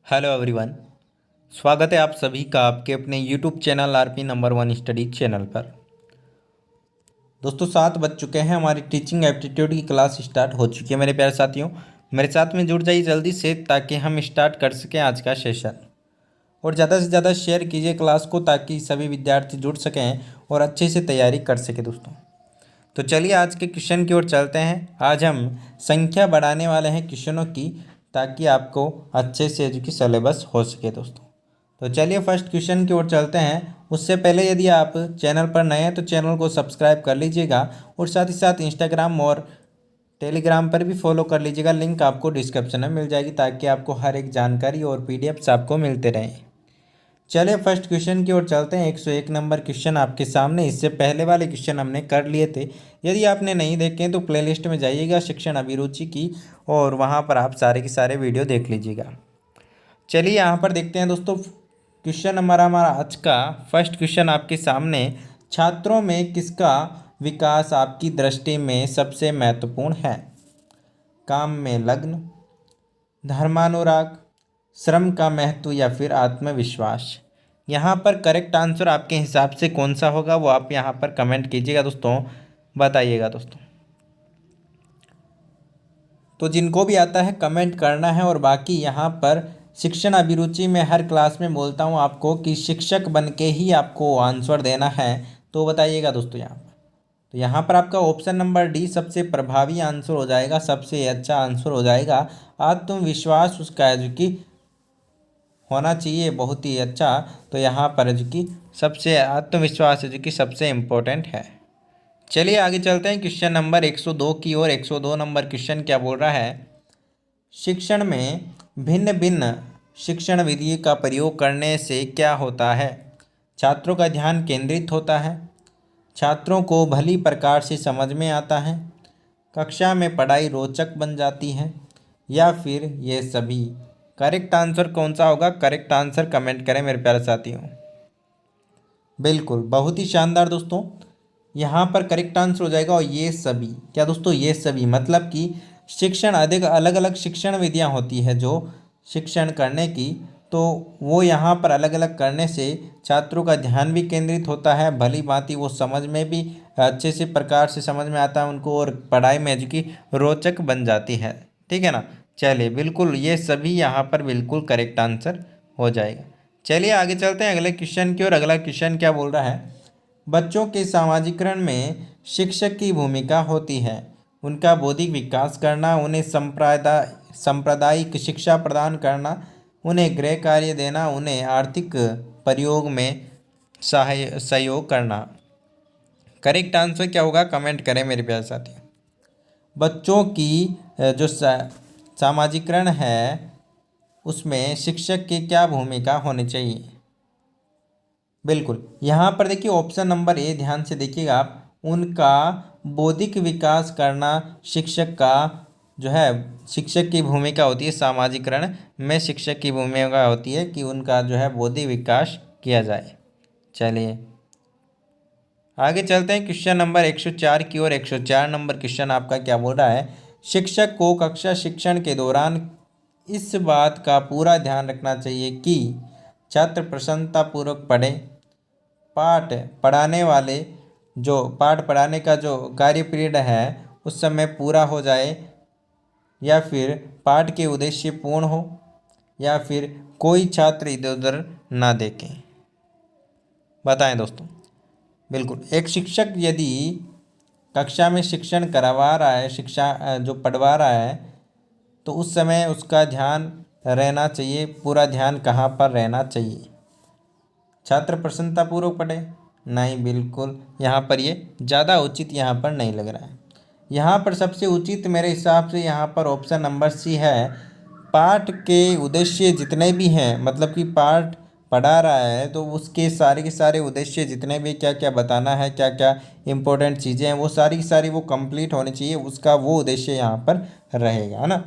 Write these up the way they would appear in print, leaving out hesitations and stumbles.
Hello everyone. स्वागत है आप सभी का आपके अपने YouTube channel RP number 1 study channel पर। दोस्तों 7 बज चुके हैं, हमारी टीचिंग एप्टीट्यूड की क्लास स्टार्ट हो चुकी है। मेरे प्यारे साथियों, मेरे साथ में जुड़ जाइए जल्दी से ताकि हम स्टार्ट कर सकें आज का सेशन। और ज़्यादा से ज़्यादा शेयर कीजिए क्लास को ताकि सभी विद्यार्थी जुड़ सकें और अच्छे से तैयारी कर सकें। दोस्तों तो चलिए आज के क्वेश्चन की ओर चलते हैं। आज हम संख्या बढ़ाने वाले हैं क्वेश्चनों की ताकि आपको अच्छे से जो कि सिलेबस हो सके। दोस्तों तो चलिए फर्स्ट क्वेश्चन की ओर चलते हैं। उससे पहले यदि आप चैनल पर नए हैं तो चैनल को सब्सक्राइब कर लीजिएगा और साथ ही साथ इंस्टाग्राम और टेलीग्राम पर भी फॉलो कर लीजिएगा। लिंक आपको डिस्क्रिप्शन में मिल जाएगी ताकि आपको हर एक जानकारी और पीडीएफ्स आपको मिलते रहें। चलिए फर्स्ट क्वेश्चन की ओर चलते हैं। 101 नंबर क्वेश्चन आपके सामने। इससे पहले वाले क्वेश्चन हमने कर लिए थे। यदि आपने नहीं देखे तो प्लेलिस्ट में जाइएगा शिक्षण अभिरुचि की और वहाँ पर आप सारे के सारे वीडियो देख लीजिएगा। चलिए यहाँ पर देखते हैं दोस्तों। क्वेश्चन नंबर हमारा आज का फर्स्ट क्वेश्चन आपके सामने। छात्रों में किसका विकास आपकी दृष्टि में सबसे महत्वपूर्ण है? काम में लग्न, धर्मानुराग, श्रम का महत्व या फिर आत्मविश्वास? यहाँ पर करेक्ट आंसर आपके हिसाब से कौन सा होगा वो आप यहाँ पर कमेंट कीजिएगा दोस्तों, बताइएगा दोस्तों। तो जिनको भी आता है कमेंट करना है। और बाकी यहाँ पर शिक्षण अभिरुचि में हर क्लास में बोलता हूँ आपको कि शिक्षक बन के ही आपको आंसर देना है। तो बताइएगा दोस्तों यहाँ पर। तो यहाँ पर आपका ऑप्शन नंबर डी सबसे प्रभावी आंसर हो जाएगा, सबसे अच्छा आंसर हो जाएगा। आत्मविश्वास उसका है जो कि होना चाहिए बहुत ही अच्छा। तो यहाँ पर जो कि सबसे आत्मविश्वास है जो कि सबसे इम्पोर्टेंट है। चलिए आगे चलते हैं क्वेश्चन नंबर 102 की ओर। 102 नंबर क्वेश्चन क्या बोल रहा है? शिक्षण में भिन्न भिन्न शिक्षण विधि का प्रयोग करने से क्या होता है? छात्रों का ध्यान केंद्रित होता है, छात्रों को भली प्रकार से समझ में आता है, कक्षा में पढ़ाई रोचक बन जाती है या फिर ये सभी? करेक्ट आंसर कौन सा होगा? करेक्ट आंसर कमेंट करें मेरे प्यारे साथियों। बिल्कुल, बहुत ही शानदार दोस्तों। यहाँ पर करेक्ट आंसर हो जाएगा और ये सभी। क्या दोस्तों? ये सभी मतलब कि शिक्षण अधिक अलग अलग शिक्षण विधियाँ होती है जो शिक्षण करने की, तो वो यहाँ पर अलग अलग करने से छात्रों का ध्यान भी केंद्रित होता है, भली भांति वो समझ में भी अच्छे से प्रकार से समझ में आता है उनको और पढ़ाई में जो कि रोचक बन जाती है। ठीक है ना? चलिए बिल्कुल ये सभी यहाँ पर बिल्कुल करेक्ट आंसर हो जाएगा। चलिए आगे चलते हैं अगले क्वेश्चन की ओर। अगला क्वेश्चन क्या बोल रहा है? बच्चों के सामाजिकरण में शिक्षक की भूमिका होती है उनका बौद्धिक विकास करना, उन्हें सांप्रदायिक शिक्षा प्रदान करना, उन्हें गृह कार्य देना, उन्हें आर्थिक प्रयोग में सहयोग करना। करेक्ट आंसर क्या होगा? कमेंट करें मेरे प्यारे साथी। बच्चों की जो सामाजिकरण है उसमें शिक्षक की क्या भूमिका होनी चाहिए? बिल्कुल, यहाँ पर देखिए ऑप्शन नंबर ए ध्यान से देखिएगा आप। उनका बौद्धिक विकास करना शिक्षक का जो है, शिक्षक की भूमिका होती है। सामाजिकरण में शिक्षक की भूमिका होती है कि उनका जो है बौद्धिक विकास किया जाए। चलिए आगे चलते हैं क्वेश्चन नंबर 104 की ओर। 104 नंबर क्वेश्चन आपका क्या बोल रहा है? शिक्षक को कक्षा शिक्षण के दौरान इस बात का पूरा ध्यान रखना चाहिए कि छात्र प्रसन्नतापूर्वक पढ़े, पाठ पढ़ाने का जो कार्य पीरियड है उस समय पूरा हो जाए, या फिर पाठ के उद्देश्य पूर्ण हो, या फिर कोई छात्र इधर उधर ना देखे। बताएं दोस्तों। बिल्कुल, एक शिक्षक यदि कक्षा में शिक्षण करवा रहा है, शिक्षा जो पढ़वा रहा है, तो उस समय उसका ध्यान रहना चाहिए। पूरा ध्यान कहाँ पर रहना चाहिए? छात्र प्रसन्नतापूर्वक पढ़े? नहीं, बिल्कुल यहाँ पर ये ज़्यादा उचित यहाँ पर नहीं लग रहा है। यहाँ पर सबसे उचित मेरे हिसाब से यहाँ पर ऑप्शन नंबर सी है। पाठ के उद्देश्य जितने भी हैं, मतलब कि पाठ पढ़ा रहा है तो उसके सारे के सारे उद्देश्य जितने भी क्या क्या बताना है, क्या क्या इम्पोर्टेंट चीज़ें हैं, वो सारी की सारी वो कंप्लीट होनी चाहिए। उसका वो उद्देश्य यहाँ पर रहेगा, है ना?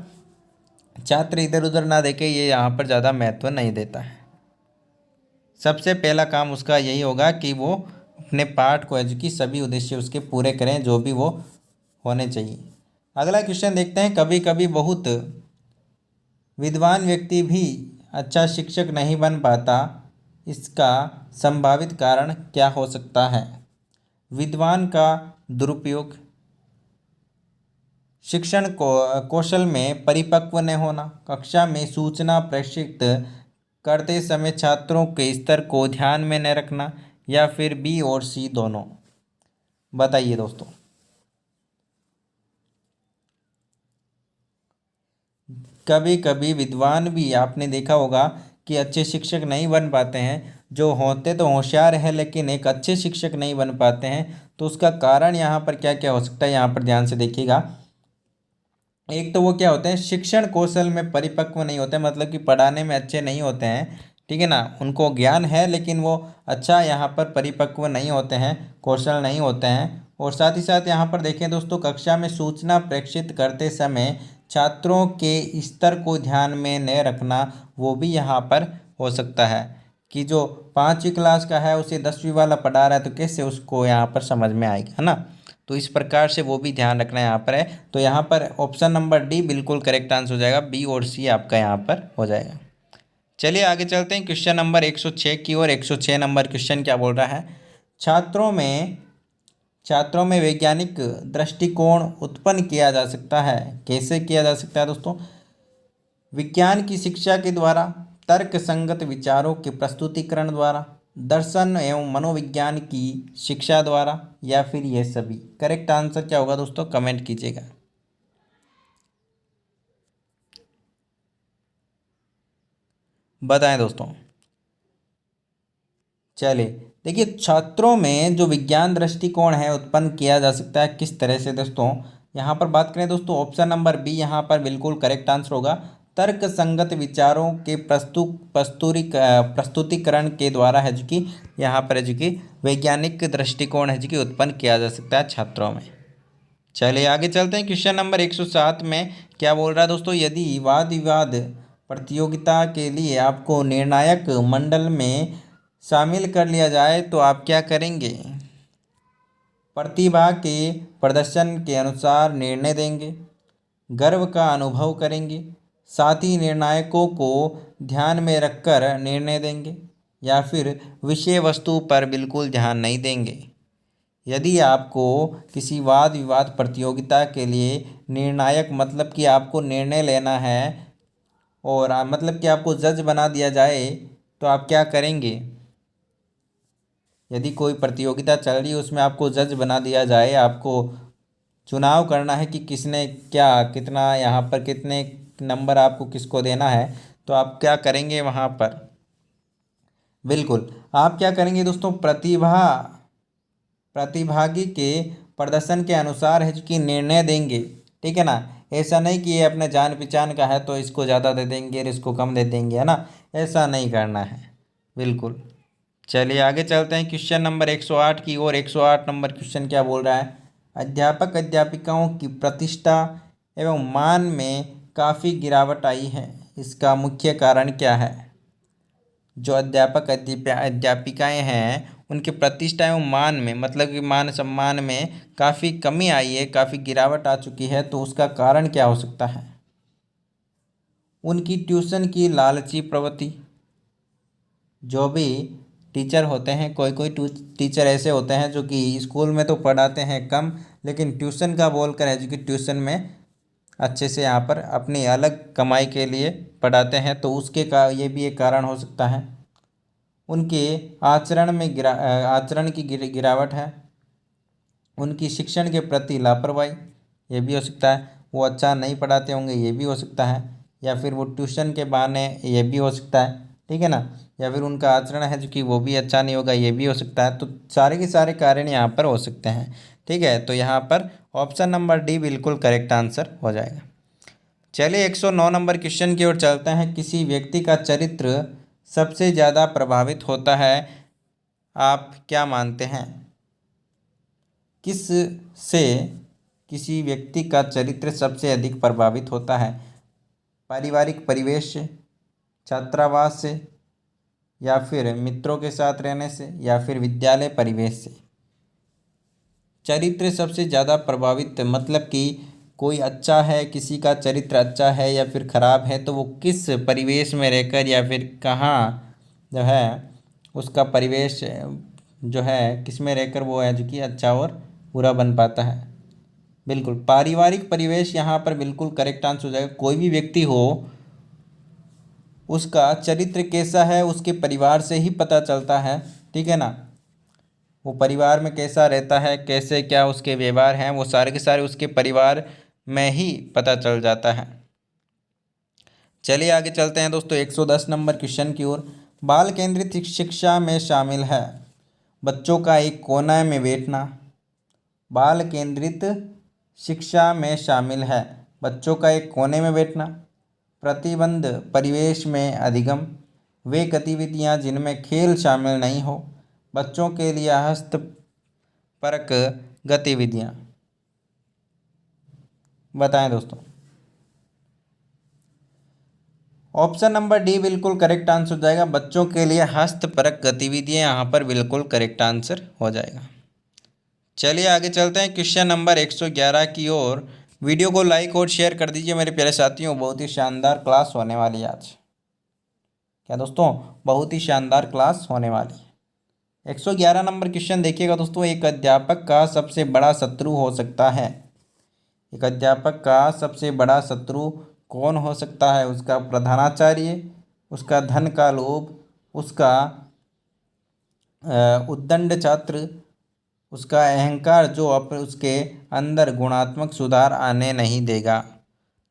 छात्र इधर उधर ना देखे, ये यहाँ पर ज़्यादा महत्व नहीं देता है। सबसे पहला काम उसका यही होगा कि वो अपने पाठ को कि सभी उद्देश्य उसके पूरे करें जो भी वो होने चाहिए। अगला क्वेश्चन देखते हैं। कभी कभी बहुत विद्वान व्यक्ति भी अच्छा शिक्षक नहीं बन पाता, इसका संभावित कारण क्या हो सकता है? विद्वान का दुरुपयोग, शिक्षण को कौशल में परिपक्व न होना, कक्षा में सूचना प्रेषित करते समय छात्रों के स्तर को ध्यान में न रखना, या फिर बी और सी दोनों। बताइए दोस्तों। कभी कभी विद्वान भी आपने देखा होगा कि अच्छे शिक्षक नहीं बन पाते हैं, जो होते तो होशियार है लेकिन एक अच्छे शिक्षक नहीं बन पाते हैं। तो उसका कारण यहाँ पर क्या क्या हो सकता है, यहाँ पर ध्यान से देखिएगा। एक तो वो क्या होते हैं, शिक्षण कौशल में परिपक्व नहीं होते, मतलब कि पढ़ाने में अच्छे नहीं होते हैं, ठीक है ना। उनको ज्ञान है लेकिन वो अच्छा यहाँ पर परिपक्व नहीं होते हैं, कौशल नहीं होते हैं। और साथ ही साथ यहाँ पर देखें दोस्तों, कक्षा में सूचना प्रेषित करते समय छात्रों के स्तर को ध्यान में न रखना, वो भी यहाँ पर हो सकता है कि जो 5वीं क्लास का है उसे 10वीं वाला पढ़ा रहा है, तो कैसे उसको यहाँ पर समझ में आएगा, है ना। तो इस प्रकार से वो भी ध्यान रखना यहाँ पर है। तो यहाँ पर ऑप्शन नंबर डी बिल्कुल करेक्ट आंसर हो जाएगा, बी और सी आपका यहाँ पर हो जाएगा। चलिए आगे चलते हैं क्वेश्चन नंबर 106 की ओर। 106 नंबर क्वेश्चन क्या बोल रहा है, छात्रों में वैज्ञानिक दृष्टिकोण उत्पन्न किया जा सकता है। कैसे किया जा सकता है दोस्तों? विज्ञान की शिक्षा के द्वारा, तर्क संगत विचारों के प्रस्तुतिकरण द्वारा, दर्शन एवं मनोविज्ञान की शिक्षा द्वारा, या फिर ये सभी। करेक्ट आंसर क्या होगा दोस्तों, कमेंट कीजिएगा। बताएं दोस्तों। चलिए देखिए, छात्रों में जो विज्ञान दृष्टिकोण है उत्पन्न किया जा सकता है किस तरह से दोस्तों। यहाँ पर बात करें दोस्तों, ऑप्शन नंबर बी यहाँ पर बिल्कुल करेक्ट आंसर होगा। तर्क संगत विचारों के प्रस्तुतिकरण के द्वारा है जो कि यहाँ पर है जो कि वैज्ञानिक दृष्टिकोण है जो कि उत्पन्न किया जा सकता है छात्रों में। चलिए आगे चलते हैं, क्वेश्चन नंबर 107 में क्या बोल रहा है दोस्तों, यदि वाद विवाद प्रतियोगिता के लिए आपको निर्णायक मंडल में शामिल कर लिया जाए तो आप क्या करेंगे? प्रतिभा के प्रदर्शन के अनुसार निर्णय देंगे, गर्व का अनुभव करेंगे, साथी निर्णायकों को ध्यान में रखकर निर्णय देंगे, या फिर विषय वस्तु पर बिल्कुल ध्यान नहीं देंगे। यदि आपको किसी वाद विवाद प्रतियोगिता के लिए निर्णायक, मतलब कि आपको निर्णय लेना है और मतलब कि आपको जज बना दिया जाए तो आप क्या करेंगे? यदि कोई प्रतियोगिता चल रही है उसमें आपको जज बना दिया जाए, आपको चुनाव करना है कि किसने क्या कितना यहाँ पर कितने नंबर आपको किसको देना है, तो आप क्या करेंगे वहाँ पर? बिल्कुल आप क्या करेंगे दोस्तों, प्रतिभागी के प्रदर्शन के अनुसार है कि निर्णय देंगे, ठीक है ना। ऐसा नहीं कि ये अपने जान पहचान का है तो इसको ज़्यादा दे देंगे और इसको कम दे देंगे, है ना। ऐसा नहीं करना है, बिल्कुल। चलिए आगे चलते हैं क्वेश्चन नंबर 108 की ओर। 108 नंबर क्वेश्चन क्या बोल रहा है, अध्यापक अध्यापिकाओं की प्रतिष्ठा एवं मान में काफ़ी गिरावट आई है, इसका मुख्य कारण क्या है? जो अध्यापक अध्यापिकाएं हैं उनकी प्रतिष्ठा एवं मान में, मतलब कि मान सम्मान में काफ़ी कमी आई है, काफ़ी गिरावट आ चुकी है, तो उसका कारण क्या हो सकता है? उनकी ट्यूशन की लालची प्रवृत्ति, जो भी टीचर होते हैं, कोई कोई टीचर ऐसे होते हैं जो कि स्कूल में तो पढ़ाते हैं कम, लेकिन ट्यूशन का बोलकर है जो कि ट्यूशन में अच्छे से यहाँ पर अपनी अलग कमाई के लिए पढ़ाते हैं, तो उसके का ये भी एक कारण हो सकता है। उनके आचरण की गिरावट है, उनकी शिक्षण के प्रति लापरवाही, ये भी हो सकता है। वो अच्छा नहीं पढ़ाते होंगे, ये भी हो सकता है। या फिर वो ट्यूशन के बहाने, ये भी हो सकता है, ठीक है ना। या फिर उनका आचरण है जो कि वो भी अच्छा नहीं होगा, ये भी हो सकता है। तो सारे के सारे कारण यहाँ पर हो सकते हैं, ठीक है। तो यहाँ पर ऑप्शन नंबर डी बिल्कुल करेक्ट आंसर हो जाएगा। चलिए 109 नंबर क्वेश्चन की ओर चलते हैं, किसी व्यक्ति का चरित्र सबसे ज़्यादा प्रभावित होता है, आप क्या मानते हैं? किस से किसी व्यक्ति का चरित्र सबसे अधिक प्रभावित होता है? पारिवारिक परिवेश से, छात्रावास से, या फिर मित्रों के साथ रहने से, या फिर विद्यालय परिवेश से। चरित्र सबसे ज़्यादा प्रभावित मतलब कि कोई अच्छा है, किसी का चरित्र अच्छा है या फिर खराब है, तो वो किस परिवेश में रहकर या फिर कहाँ जो है उसका परिवेश जो है किस में रहकर वो है जो कि अच्छा और बुरा बन पाता है। बिल्कुल पारिवारिक परिवेश यहाँ पर बिल्कुल करेक्ट आंसर हो जाएगा। कोई भी व्यक्ति हो उसका चरित्र कैसा है उसके परिवार से ही पता चलता है, ठीक है ना। वो परिवार में कैसा रहता है, कैसे क्या उसके व्यवहार हैं, वो सारे के सारे उसके परिवार में ही पता चल जाता है। चलिए आगे चलते हैं दोस्तों 110 नंबर क्वेश्चन की ओर। बाल केंद्रित शिक्षा में शामिल है बच्चों का एक कोना में बैठना। बाल केंद्रित शिक्षा में शामिल है बच्चों का एक कोने में बैठना, प्रतिबंध परिवेश में अधिगम, वे गतिविधियां जिनमें खेल शामिल नहीं हो, बच्चों के लिए हस्तपरक गतिविधियां। बताएं दोस्तों। ऑप्शन नंबर डी बिल्कुल करेक्ट आंसर हो जाएगा। बच्चों के लिए हस्तपरक गतिविधियां यहाँ पर बिल्कुल करेक्ट आंसर हो जाएगा। चलिए आगे चलते हैं क्वेश्चन नंबर 111 की ओर। वीडियो को लाइक और शेयर कर दीजिए मेरे प्यारे साथियों, बहुत ही शानदार क्लास होने वाली है आज। क्या दोस्तों, बहुत ही शानदार क्लास होने वाली है। 111 नंबर क्वेश्चन देखिएगा दोस्तों। एक अध्यापक का सबसे बड़ा शत्रु हो सकता है। एक अध्यापक का सबसे बड़ा शत्रु कौन हो सकता है? उसका प्रधानाचार्य, उसका धन का लोभ, उसका उद्दंड छात्र, उसका अहंकार जो उसके अंदर गुणात्मक सुधार आने नहीं देगा।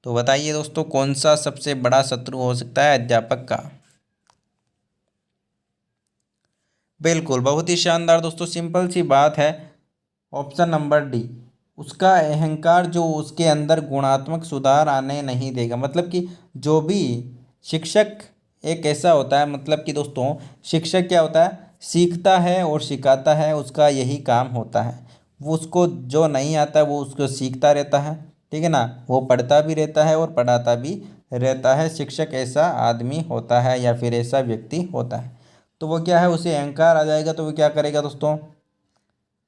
तो बताइए दोस्तों कौन सा सबसे बड़ा शत्रु हो सकता है अध्यापक का? बिल्कुल बहुत ही शानदार दोस्तों, सिंपल सी बात है, ऑप्शन नंबर डी। उसका अहंकार जो उसके अंदर गुणात्मक सुधार आने नहीं देगा। मतलब कि जो भी शिक्षक एक ऐसा होता है, मतलब कि दोस्तों शिक्षक क्या होता है, सीखता है और सिखाता है, उसका यही काम होता है। वो उसको जो नहीं आता वो उसको सीखता रहता है, ठीक है ना। वो पढ़ता भी रहता है और पढ़ाता भी रहता है। शिक्षक ऐसा आदमी होता है या फिर ऐसा व्यक्ति होता है। तो वो क्या है, उसे अहंकार आ जाएगा तो वो क्या करेगा दोस्तों,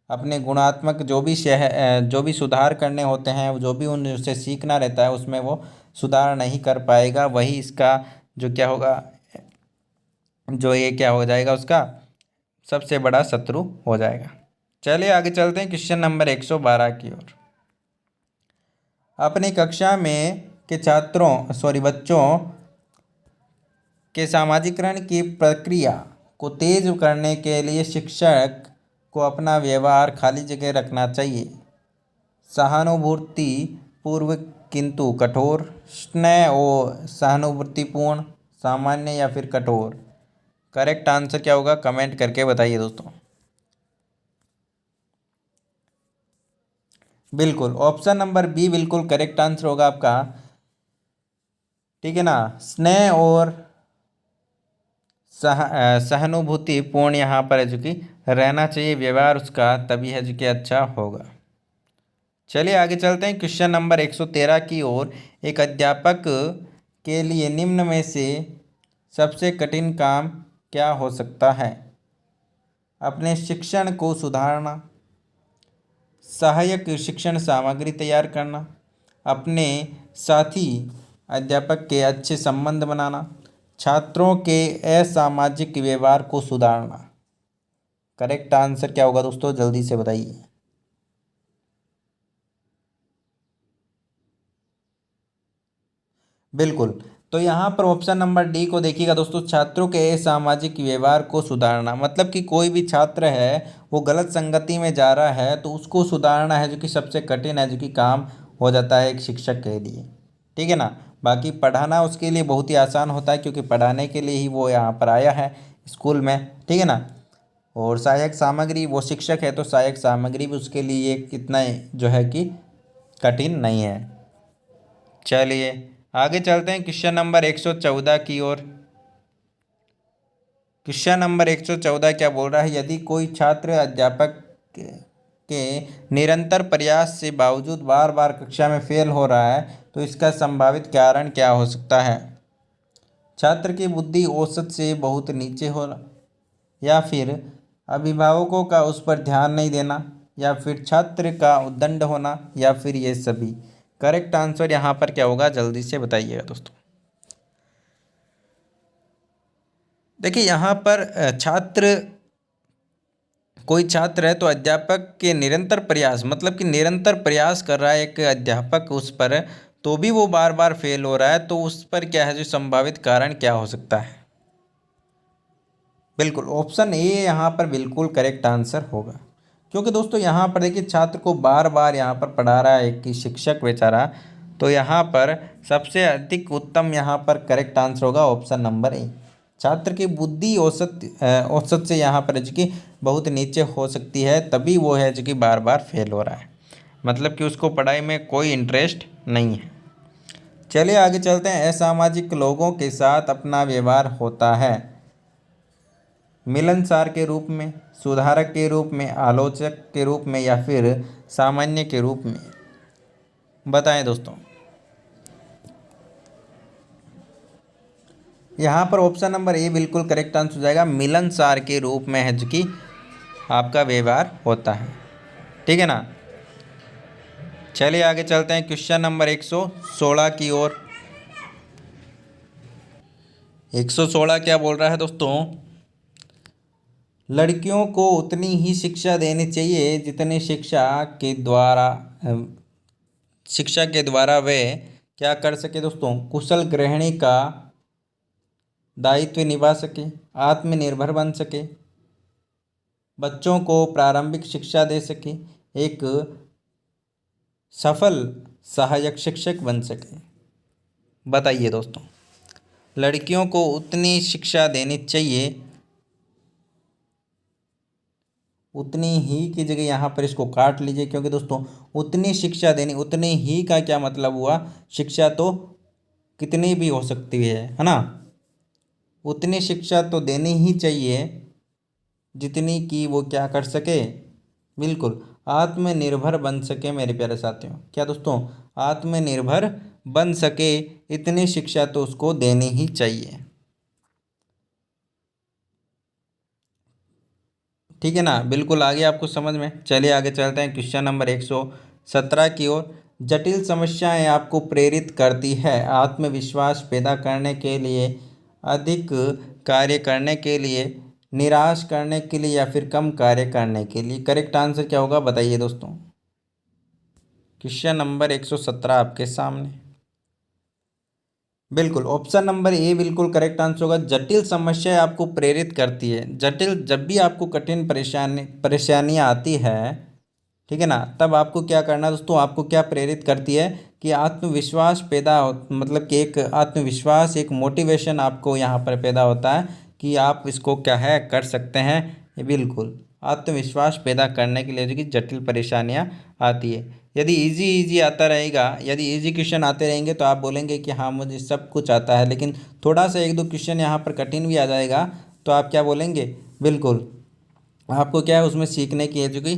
अपने गुणात्मक जो भी सुधार करने होते हैं, जो भी उनसे सीखना रहता है उसमें वो सुधार नहीं कर पाएगा। वही इसका जो क्या होगा, जो ये क्या हो जाएगा, उसका सबसे बड़ा शत्रु हो जाएगा। चलिए आगे चलते हैं क्वेश्चन नंबर 112 की ओर। अपनी कक्षा में के बच्चों के सामाजिकरण की प्रक्रिया को तेज करने के लिए शिक्षक को अपना व्यवहार खाली जगह रखना चाहिए। सहानुभूति पूर्व किंतु कठोर, स्नेह और सहानुभूतिपूर्ण, सामान्य या फिर कठोर। करेक्ट आंसर क्या होगा कमेंट करके बताइए दोस्तों। बिल्कुल ऑप्शन नंबर बी बिल्कुल करेक्ट आंसर होगा आपका, ठीक है ना। स्नेह और सहानुभूतिपूर्ण यहाँ पर है जो कि रहना चाहिए व्यवहार उसका, तभी है जो कि अच्छा होगा। चलिए आगे चलते हैं क्वेश्चन नंबर 113 की ओर। एक अध्यापक के लिए निम्न में से सबसे कठिन काम क्या हो सकता है? अपने शिक्षण को सुधारना, सहायक शिक्षण सामग्री तैयार करना, अपने साथी अध्यापक के अच्छे संबंध बनाना, छात्रों के असामाजिक व्यवहार को सुधारना। करेक्ट आंसर क्या होगा दोस्तों, जल्दी से बताइए। बिल्कुल, तो यहाँ पर ऑप्शन नंबर डी को देखिएगा दोस्तों, छात्रों के असामाजिक व्यवहार को सुधारना। मतलब कि कोई भी छात्र है वो गलत संगति में जा रहा है तो उसको सुधारना है, जो कि सबसे कठिन है, जो कि काम हो जाता है एक शिक्षक के लिए, ठीक है ना। बाकी पढ़ाना उसके लिए बहुत ही आसान होता है, क्योंकि पढ़ाने के लिए ही वो यहाँ पर आया है स्कूल में, ठीक है ना। और सहायक सामग्री, वो शिक्षक है तो सहायक सामग्री भी उसके लिए कितना जो है कि कठिन नहीं है। चलिए आगे चलते हैं क्वेश्चन नंबर 114 की ओर। क्वेश्चन नंबर 114 क्या बोल रहा है, यदि कोई छात्र अध्यापक के निरंतर प्रयास से बावजूद बार बार कक्षा में फेल हो रहा है तो इसका संभावित कारण क्या हो सकता है? छात्र की बुद्धि औसत से बहुत नीचे हो, या फिर अभिभावकों का उस पर ध्यान नहीं देना, या फिर छात्र का उद्दंड होना, या फिर ये सभी। करेक्ट आंसर यहाँ पर क्या होगा, जल्दी से बताइएगा दोस्तों। देखिए यहाँ पर कोई छात्र है तो अध्यापक के निरंतर प्रयास, मतलब कि निरंतर प्रयास कर रहा है एक अध्यापक उस पर, तो भी वो बार बार फेल हो रहा है, तो उस पर क्या है जो संभावित कारण क्या हो सकता है। बिल्कुल ऑप्शन ए यहाँ पर बिल्कुल करेक्ट आंसर होगा, क्योंकि दोस्तों यहाँ पर देखिए छात्र को बार बार यहाँ पर पढ़ा रहा है एक शिक्षक बेचारा, तो यहाँ पर सबसे अधिक उत्तम यहाँ पर करेक्ट आंसर होगा ऑप्शन नंबर ए। छात्र की बुद्धि औसत से यहाँ पर जो कि बहुत नीचे हो सकती है, तभी वो है जो कि बार बार फेल हो रहा है, मतलब कि उसको पढ़ाई में कोई इंटरेस्ट नहीं है। चलिए आगे चलते हैं। असामाजिक लोगों के साथ अपना व्यवहार होता है मिलनसार के रूप में, सुधारक के रूप में, आलोचक के रूप में, या फिर सामान्य के रूप में, बताएं दोस्तों। यहाँ पर ऑप्शन नंबर ए बिल्कुल करेक्ट आंसर हो जाएगा, मिलनसार के रूप में है जो कि आपका व्यवहार होता है, ठीक है ना। चलिए आगे चलते हैं क्वेश्चन नंबर 116 की ओर। 116 क्या बोल रहा है दोस्तों, लड़कियों को उतनी ही शिक्षा देनी चाहिए जितनी शिक्षा के द्वारा वे क्या कर सके दोस्तों, कुशल गृहिणी का दायित्व निभा सके, आत्मनिर्भर बन सके, बच्चों को प्रारंभिक शिक्षा दे सके, एक सफल सहायक शिक्षक बन सके। बताइए दोस्तों, लड़कियों को उतनी शिक्षा देनी चाहिए, उतनी ही की जगह यहाँ पर इसको काट लीजिए, क्योंकि दोस्तों उतनी शिक्षा देनी, उतनी ही का क्या मतलब हुआ, शिक्षा तो कितनी भी हो सकती है ना। उतनी शिक्षा तो देनी ही चाहिए जितनी कि वो क्या कर सके, बिल्कुल आत्मनिर्भर बन सके मेरे प्यारे साथियों। क्या दोस्तों, आत्मनिर्भर बन सके, इतनी शिक्षा तो उसको देनी ही चाहिए, ठीक है ना। बिल्कुल आ गया आपको समझ में। चलिए आगे चलते हैं क्वेश्चन नंबर 117 की ओर। जटिल समस्याएं आपको प्रेरित करती है आत्मविश्वास पैदा करने के लिए, अधिक कार्य करने के लिए, निराश करने के लिए, या फिर कम कार्य करने के लिए। करेक्ट आंसर क्या होगा, बताइए दोस्तों। क्वेश्चन नंबर 117 आपके सामने। बिल्कुल ऑप्शन नंबर ए बिल्कुल करेक्ट आंसर होगा, जटिल समस्या आपको प्रेरित करती है। जटिल, जब भी आपको कठिन परेशानियाँ आती है, ठीक है ना, तब आपको क्या करना है दोस्तों, आपको क्या प्रेरित करती है कि आत्मविश्वास पैदा हो, मतलब कि एक आत्मविश्वास, एक मोटिवेशन आपको यहाँ पर पैदा होता है कि आप इसको क्या है कर सकते हैं। ये बिल्कुल आत्मविश्वास पैदा करने के लिए जो कि जटिल परेशानियाँ आती है। यदि इजी इजी आता रहेगा, यदि इजी क्वेश्चन आते रहेंगे तो आप बोलेंगे कि हाँ मुझे सब कुछ आता है, लेकिन थोड़ा सा एक दो क्वेश्चन यहाँ पर कठिन भी आ जाएगा तो आप क्या बोलेंगे, बिल्कुल आपको क्या है उसमें सीखने की है जो कि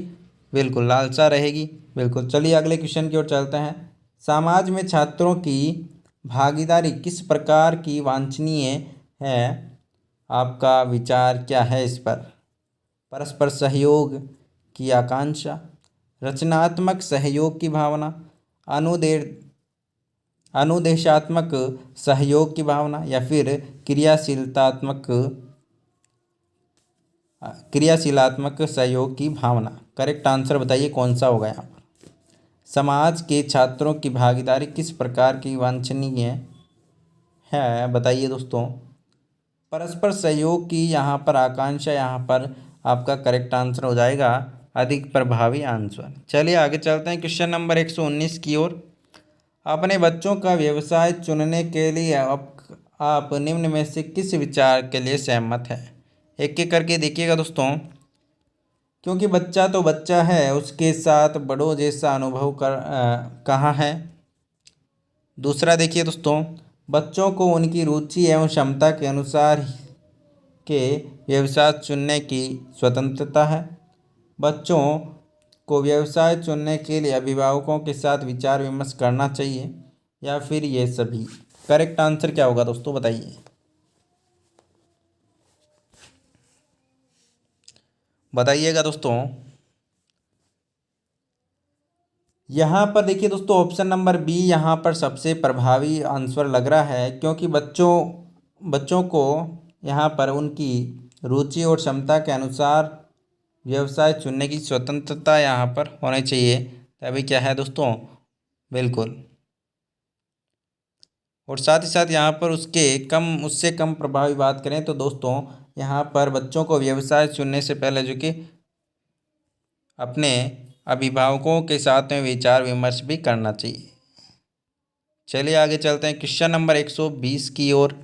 बिल्कुल लालसा रहेगी। बिल्कुल चलिए अगले क्वेश्चन की ओर चलते हैं। समाज में छात्रों की भागीदारी किस प्रकार की वांछनीय है, आपका विचार क्या है इस पर। परस्पर सहयोग की आकांक्षा, रचनात्मक सहयोग की भावना, अनुदे अनुदेशात्मक सहयोग की भावना, या फिर क्रियाशीलतात्मक क्रियाशीलात्मक सहयोग की भावना। करेक्ट आंसर बताइए कौन सा होगा यहाँ पर। समाज के छात्रों की भागीदारी किस प्रकार की वांछनीय है, बताइए दोस्तों। परस्पर सहयोग की यहाँ पर आकांक्षा, यहाँ पर आपका करेक्ट आंसर हो जाएगा अधिक प्रभावी आंसर। चलिए आगे चलते हैं क्वेश्चन नंबर 119 की ओर। अपने बच्चों का व्यवसाय चुनने के लिए आप निम्न में से किस विचार के लिए सहमत हैं। एक एक करके देखिएगा दोस्तों, क्योंकि बच्चा तो बच्चा है, उसके साथ बड़ों जैसा अनुभव कहाँ है। दूसरा देखिए दोस्तों, बच्चों को उनकी रुचि एवं क्षमता के अनुसार के व्यवसाय चुनने की स्वतंत्रता है। बच्चों को व्यवसाय चुनने के लिए अभिभावकों के साथ विचार विमर्श करना चाहिए, या फिर ये सभी। करेक्ट आंसर क्या होगा दोस्तों, बताइए। बताइएगा दोस्तों। यहाँ पर देखिए दोस्तों, ऑप्शन नंबर बी यहाँ पर सबसे प्रभावी आंसर लग रहा है, क्योंकि बच्चों बच्चों को यहाँ पर उनकी रुचि और क्षमता के अनुसार व्यवसाय चुनने की स्वतंत्रता यहाँ पर होनी चाहिए। तभी क्या है दोस्तों, बिल्कुल। और साथ ही साथ यहाँ पर उससे कम प्रभावी बात करें तो दोस्तों, यहाँ पर बच्चों को व्यवसाय चुनने से पहले जो कि अपने अभिभावकों के साथ में विचार विमर्श भी करना चाहिए। चलिए आगे चलते हैं क्वेश्चन नंबर 120 की ओर।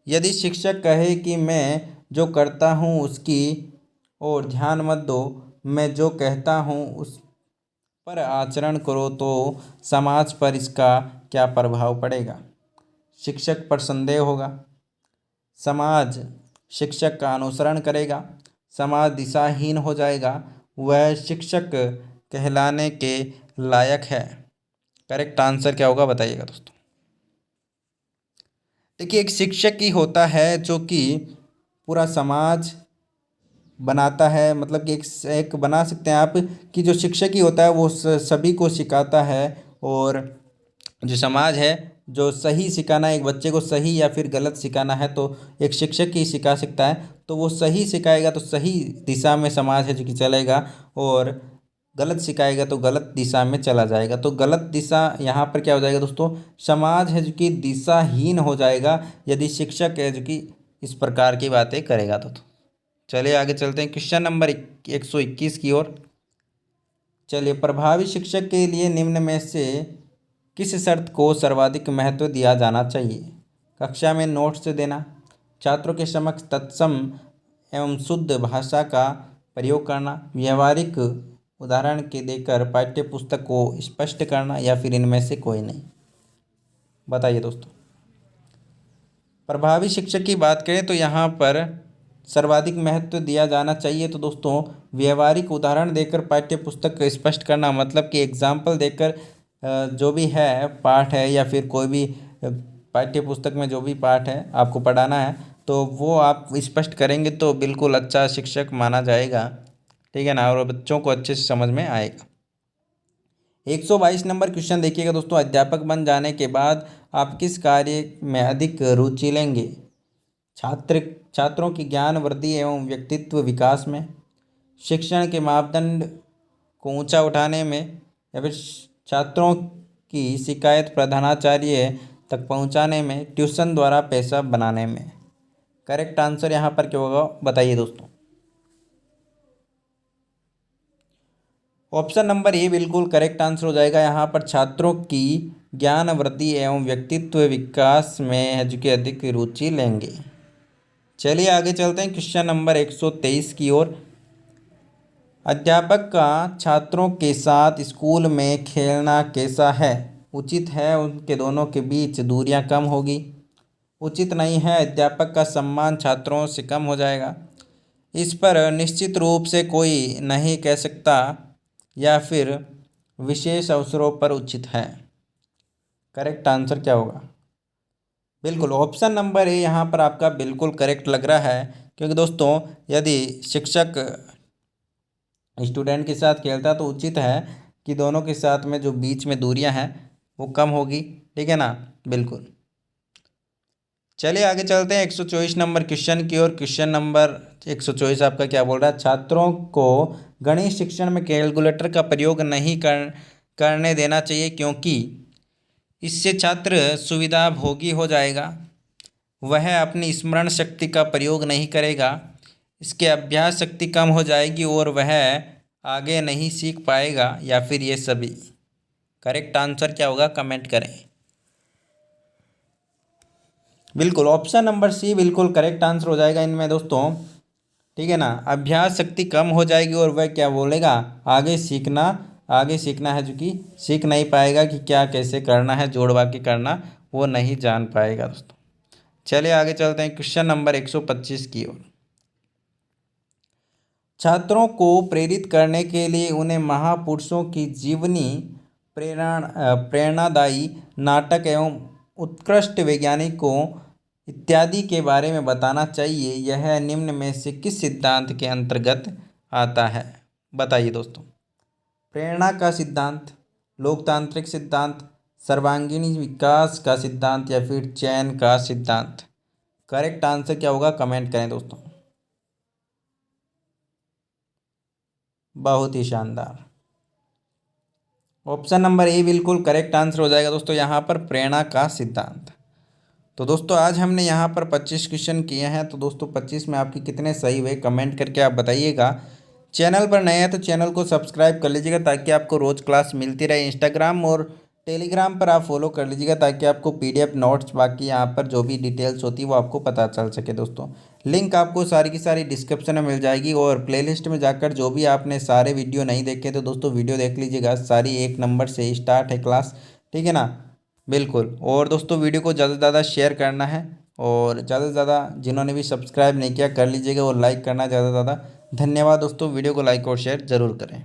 यदि शिक्षक कहे कि मैं जो करता हूँ उसकी ओर ध्यान मत दो, मैं जो कहता हूँ उस पर आचरण करो, तो समाज पर इसका क्या प्रभाव पड़ेगा? शिक्षक पर संदेह होगा, समाज शिक्षक का अनुसरण करेगा, समाज दिशाहीन हो जाएगा, वह शिक्षक कहलाने के लायक है। करेक्ट आंसर क्या होगा बताइएगा दोस्तों। देखिए, एक शिक्षक ही होता है जो कि पूरा समाज बनाता है, मतलब कि एक बना सकते हैं आप कि जो शिक्षक ही होता है वो सभी को सिखाता है। और जो समाज है, जो सही सिखाना, एक बच्चे को सही या फिर गलत सिखाना है तो एक शिक्षक ही सिखा सकता है। तो वो सही सिखाएगा तो सही दिशा में समाज है जो कि चलेगा, और गलत सिखाएगा तो गलत दिशा में चला जाएगा। तो गलत दिशा यहाँ पर क्या हो जाएगा दोस्तों, समाज है जो कि दिशाहीन हो जाएगा यदि शिक्षक है जो कि इस प्रकार की बातें करेगा तो। चलिए आगे चलते हैं क्वेश्चन नंबर 121 की ओर। चलिए, प्रभावी शिक्षक के लिए निम्न में से किस शर्त को सर्वाधिक महत्व दिया जाना चाहिए? कक्षा में नोट्स देना, छात्रों के समक्ष तत्सम एवं शुद्ध भाषा का प्रयोग करना, व्यवहारिक उदाहरण के देकर पाठ्य पुस्तक को स्पष्ट करना, या फिर इनमें से कोई नहीं? बताइए दोस्तों। प्रभावी शिक्षक की बात करें तो यहाँ पर सर्वाधिक महत्व दिया जाना चाहिए तो दोस्तों, व्यवहारिक उदाहरण देकर पाठ्य पुस्तक को स्पष्ट करना, मतलब कि एग्जाम्पल देकर जो भी है पाठ है या फिर कोई भी पाठ्य पुस्तक में जो भी पाठ है आपको पढ़ाना है तो वो आप स्पष्ट करेंगे तो बिल्कुल अच्छा शिक्षक माना जाएगा, ठीक है ना, और बच्चों को अच्छे से समझ में आएगा। 122 नंबर क्वेश्चन देखिएगा दोस्तों। अध्यापक बन जाने के बाद आप किस कार्य में अधिक रुचि लेंगे? छात्रों की ज्ञान वृद्धि एवं व्यक्तित्व विकास में, शिक्षण के मापदंड को ऊंचा उठाने में, या फिर छात्रों की शिकायत प्रधानाचार्य तक पहुंचाने में, ट्यूशन द्वारा पैसा बनाने में? करेक्ट आंसर यहाँ पर क्या होगा बताइए दोस्तों। ऑप्शन नंबर ए बिल्कुल करेक्ट आंसर हो जाएगा। यहाँ पर छात्रों की ज्ञान वृद्धि एवं व्यक्तित्व विकास में है जो कि अधिक रुचि लेंगे। चलिए आगे चलते हैं क्वेश्चन नंबर 123 की ओर। अध्यापक का छात्रों के साथ स्कूल में खेलना कैसा है? उचित है, उनके दोनों के बीच दूरियां कम होगी। उचित नहीं है, अध्यापक का सम्मान छात्रों से कम हो जाएगा। इस पर निश्चित रूप से कोई नहीं कह सकता, या फिर विशेष अवसरों पर उचित है। करेक्ट आंसर क्या होगा? बिल्कुल ऑप्शन नंबर ए यहाँ पर आपका बिल्कुल करेक्ट लग रहा है, क्योंकि दोस्तों यदि शिक्षक स्टूडेंट के साथ खेलता तो उचित है कि दोनों के साथ में जो बीच में दूरियां हैं वो कम होगी, ठीक है ना, बिल्कुल। चलिए आगे चलते हैं 124 नंबर क्वेश्चन की ओर। क्वेश्चन नंबर 124 आपका क्या बोल रहा है? छात्रों को गणित शिक्षण में कैलकुलेटर का प्रयोग नहीं करने देना चाहिए, क्योंकि इससे छात्र सुविधा भोगी हो जाएगा, वह अपनी स्मरण शक्ति का प्रयोग नहीं करेगा, इसके अभ्यास शक्ति कम हो जाएगी और वह आगे नहीं सीख पाएगा, या फिर ये सभी? करेक्ट आंसर क्या होगा कमेंट करें। बिल्कुल ऑप्शन नंबर सी बिल्कुल करेक्ट आंसर हो जाएगा इनमें दोस्तों, ठीक है ना। अभ्यास शक्ति कम हो जाएगी और वह क्या बोलेगा, आगे सीखना है जो कि सीख नहीं पाएगा कि क्या कैसे करना है, जोड़ बाकी करना वो नहीं जान पाएगा दोस्तों। चलिए आगे चलते हैं क्वेश्चन नंबर 125 की ओर। छात्रों को प्रेरित करने के लिए उन्हें महापुरुषों की जीवनी, प्रेरणादायी नाटक एवं उत्कृष्ट वैज्ञानिकों इत्यादि के बारे में बताना चाहिए। यह निम्न में से किस सिद्धांत के अंतर्गत आता है? बताइए दोस्तों। प्रेरणा का सिद्धांत, लोकतांत्रिक सिद्धांत, सर्वांगीण विकास का सिद्धांत या फिर चयन का सिद्धांत। करेक्ट आंसर क्या होगा कमेंट करें दोस्तों। बहुत ही शानदार। ऑप्शन नंबर ए बिल्कुल करेक्ट आंसर हो जाएगा दोस्तों यहाँ पर, प्रेरणा का सिद्धांत। तो दोस्तों आज हमने यहाँ पर 25 क्वेश्चन किए हैं। तो दोस्तों 25 में आपके कितने सही हुए कमेंट करके आप बताइएगा। चैनल पर नए हैं तो चैनल को सब्सक्राइब कर लीजिएगा ताकि आपको रोज़ क्लास मिलती रहे। इंस्टाग्राम और टेलीग्राम पर आप फॉलो कर लीजिएगा ताकि आपको PDF नोट्स बाकी यहाँ पर जो भी डिटेल्स होती है वो आपको पता चल सके दोस्तों। लिंक आपको सारी की सारी डिस्क्रिप्शन में मिल जाएगी और प्लेलिस्ट में जाकर जो भी आपने सारे वीडियो नहीं देखे तो दोस्तों वीडियो देख लीजिएगा। सारी 1 नंबर से स्टार्ट है क्लास, ठीक है ना। बिल्कुल। और दोस्तों वीडियो को ज़्यादा से ज़्यादा शेयर करना है और ज़्यादा से ज़्यादा जिन्होंने भी सब्सक्राइब नहीं किया कर लीजिएगा और लाइक करना ज़्यादा से ज़्यादा। धन्यवाद दोस्तों। वीडियो को लाइक और शेयर ज़रूर करें।